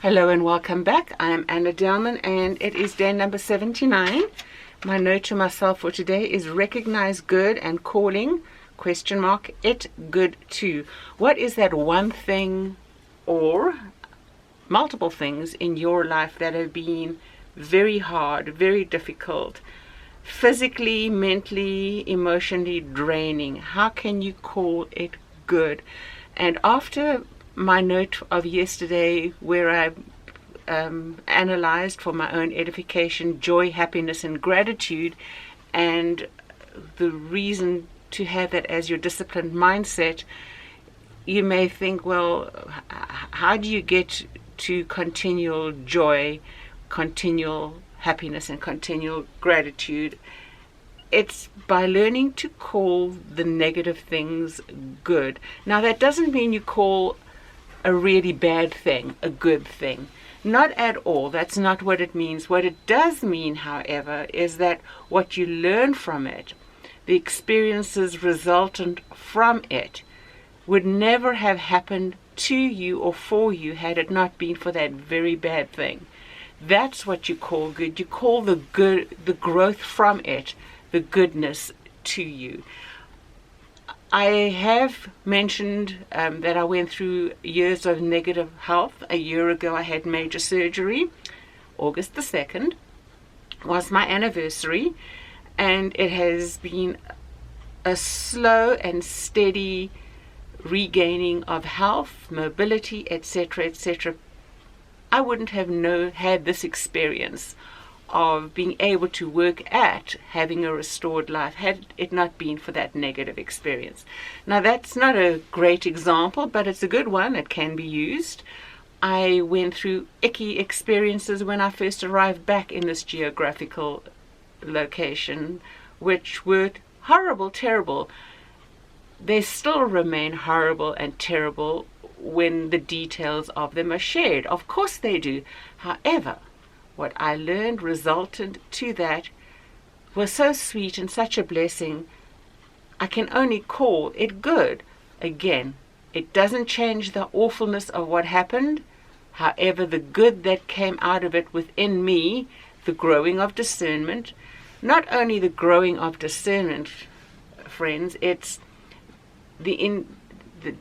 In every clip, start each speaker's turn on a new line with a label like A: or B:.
A: Hello and welcome back. I am Anna Delman and it is day number 79. My note to myself for today is recognize good and calling, it good too. What is that one thing or multiple things in your life that have been very hard, very difficult, physically, mentally, emotionally draining? How can you call it good? And after my note of yesterday, where I analyzed for my own edification joy, happiness, and gratitude, and the reason to have that as your disciplined mindset, you may think, well, how do you get to continual joy, continual happiness, and continual gratitude? It's by learning to call the negative things good. Now, that doesn't mean you call a really bad thing a good thing. Not at all. That's not what it means. What it does mean, however, is that what you learn from it, the experiences resultant from it, would never have happened to you or for you had it not been for that very bad thing. That's what you call good. You call the good, the growth from it, the goodness to you. I have mentioned that I went through years of negative health. A year ago I had major surgery. August the 2nd was my anniversary, and it has been a slow and steady regaining of health, mobility, etc., etc. I wouldn't have had this experience of being able to work at having a restored life had it not been for that negative experience. Now, that's not a great example, but it's a good one. It can be used. I went through icky experiences when I first arrived back in this geographical location, which were horrible, terrible. They still remain horrible and terrible when the details of them are shared. Of course they do. However, what I learned resultant to that was so sweet and such a blessing, I can only call it good. Again, it doesn't change the awfulness of what happened. However, the good that came out of it within me, the growing of discernment, not only the growing of discernment, friends, it's the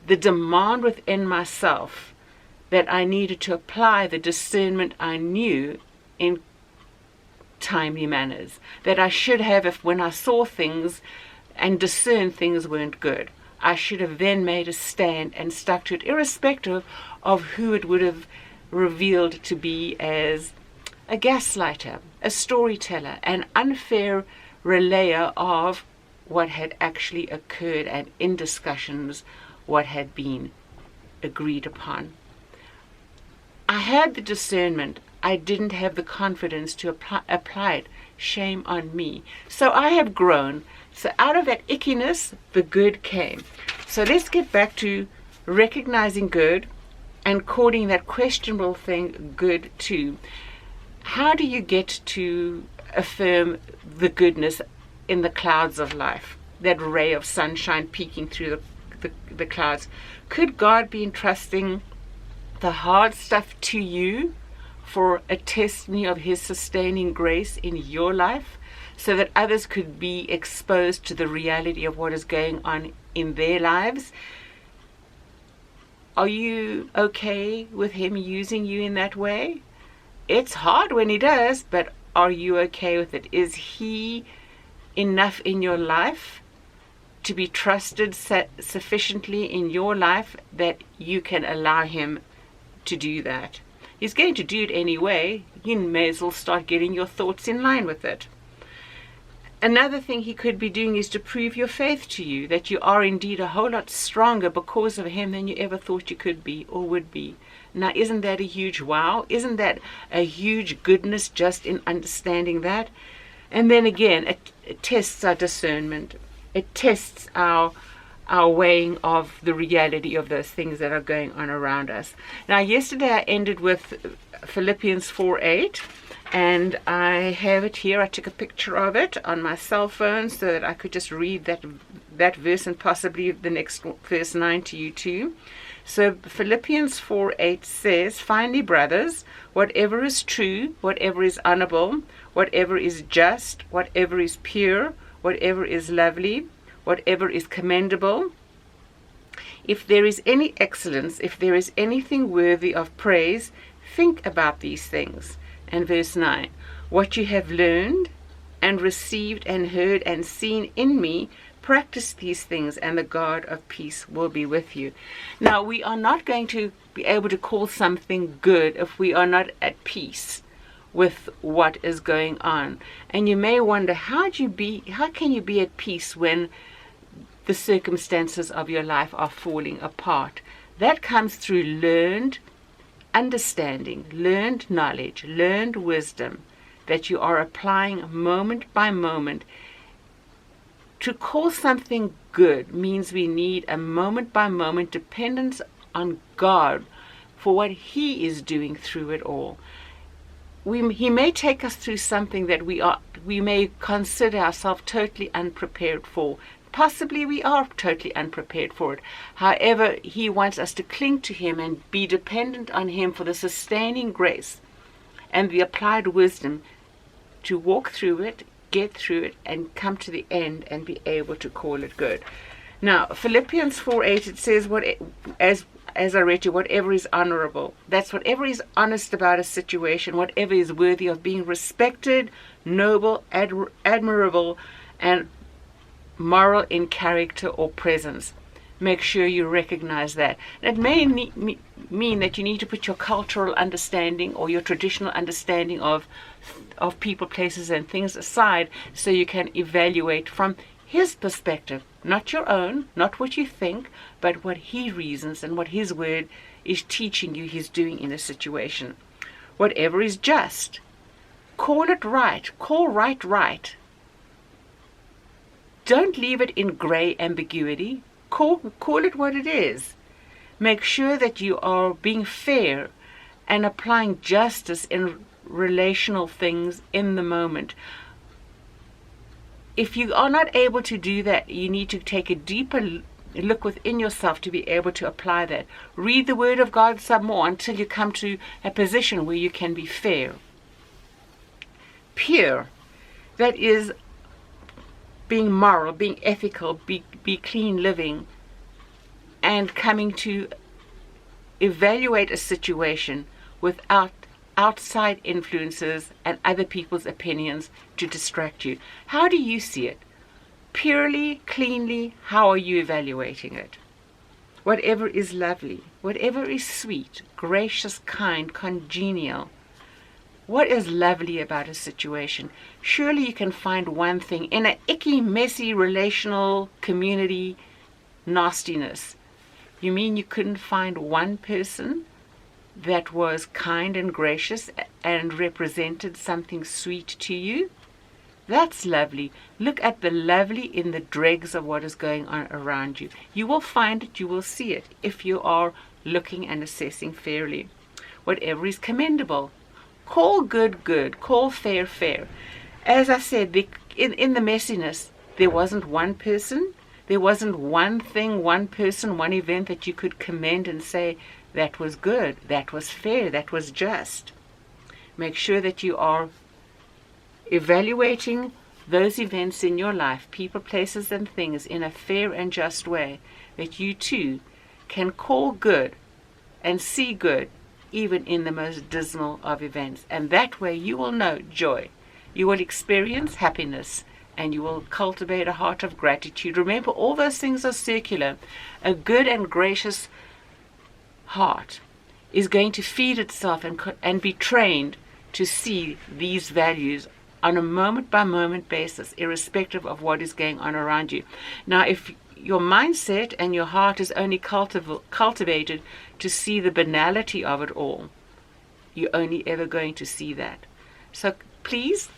A: demand within myself that I needed to apply the discernment I knew in timely manners, that I should have if when I saw things and discerned things weren't good. I should have then made a stand and stuck to it, irrespective of who it would have revealed to be as a gaslighter, a storyteller, an unfair relayer of what had actually occurred and in discussions what had been agreed upon. I had the discernment. I didn't have the confidence to apply it. Shame on me. So I have grown. So out of that ickiness, the good came. So let's get back to recognizing good and calling that questionable thing good too. How do you get to affirm the goodness in the clouds of life? That ray of sunshine peeking through the clouds. Could God be entrusting the hard stuff to you for a testimony of his sustaining grace in your life, so that others could be exposed to the reality of what is going on in their lives? Are you okay with him using you in that way? It's hard when he does, but are you okay with it? Is he enough in your life to be trusted sufficiently in your life that you can allow him to do that? He's going to do it anyway. You may as well start getting your thoughts in line with it. Another thing he could be doing is to prove your faith to you, that you are indeed a whole lot stronger because of him than you ever thought you could be or would be. Now, isn't that a huge wow? Isn't that a huge goodness just in understanding that? And then again, it tests our discernment. It tests our weighing of the reality of those things that are going on around us. Now, yesterday I ended with Philippians 4:8, and I have it here. I took a picture of it on my cell phone so that I could just read that verse and possibly the next verse 9 to you too. So Philippians 4:8 says, "Finally, brothers, whatever is true, whatever is honorable, whatever is just, whatever is pure, whatever is lovely, whatever is commendable, if there is any excellence, if there is anything worthy of praise, think about these things." And verse 9, "What you have learned and received and heard and seen in me, practice these things, and the God of peace will be with you." Now, we are not going to be able to call something good if we are not at peace with what is going on. And you may wonder, how can you be at peace when the circumstances of your life are falling apart? That comes through learned understanding, learned knowledge, learned wisdom that you are applying moment by moment. To call something good means we need a moment by moment dependence on God for what He is doing through it all. He may take us through something that we may consider ourselves totally unprepared for. Possibly we are totally unprepared for it. However, He wants us to cling to Him and be dependent on Him for the sustaining grace and the applied wisdom to walk through it, get through it, and come to the end and be able to call it good. Now, Philippians 4:8, it says, as I read you, whatever is honorable. That's whatever is honest about a situation, whatever is worthy of being respected, noble, admirable, and moral in character or presence. Make sure you recognize that. It may mean that you need to put your cultural understanding or your traditional understanding of people, places, and things aside so you can evaluate from His perspective, not your own, not what you think, but what He reasons and what His word is teaching you He's doing in a situation. Whatever is just, call it right. Call right. Don't leave it in gray ambiguity. Call it what it is. Make sure that you are being fair and applying justice in relational things in the moment. If you are not able to do that, you need to take a deeper look within yourself to be able to apply that. Read the Word of God some more until you come to a position where you can be fair. Pure, that is being moral, being ethical, be clean living, and coming to evaluate a situation without outside influences and other people's opinions to distract you. How do you see it? Purely, cleanly, how are you evaluating it? Whatever is lovely, whatever is sweet, gracious, kind, congenial. What is lovely about a situation? Surely you can find one thing in an icky, messy, relational, community nastiness. You mean you couldn't find one person that was kind and gracious and represented something sweet to you? That's lovely. Look at the lovely in the dregs of what is going on around you. You will find it, you will see it, if you are looking and assessing fairly. Whatever is commendable. Call good, good. Call fair, fair. As I said, in the messiness, there wasn't one person, there wasn't one thing, one person, one event that you could commend and say, that was good, that was fair, that was just. Make sure that you are evaluating those events in your life, people, places, and things in a fair and just way, that you too can call good and see good even in the most dismal of events. And that way you will know joy. You will experience happiness and you will cultivate a heart of gratitude. Remember, all those things are circular. A good and gracious heart is going to feed itself and be trained to see these values on a moment-by-moment basis, irrespective of what is going on around you. Now, if your mindset and your heart is only cultivated to see the banality of it all, you're only ever going to see that. So please,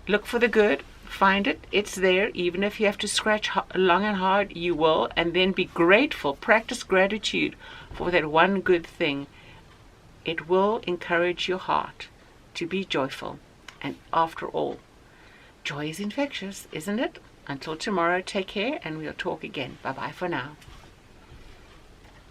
A: look for the good, find it, it's there. Even if you have to scratch long and hard, you will, and then be grateful. Practice gratitude for that one good thing. It will encourage your heart to be joyful. And after all, joy is infectious, isn't it? Until tomorrow, take care, and we'll talk again. Bye-bye for now.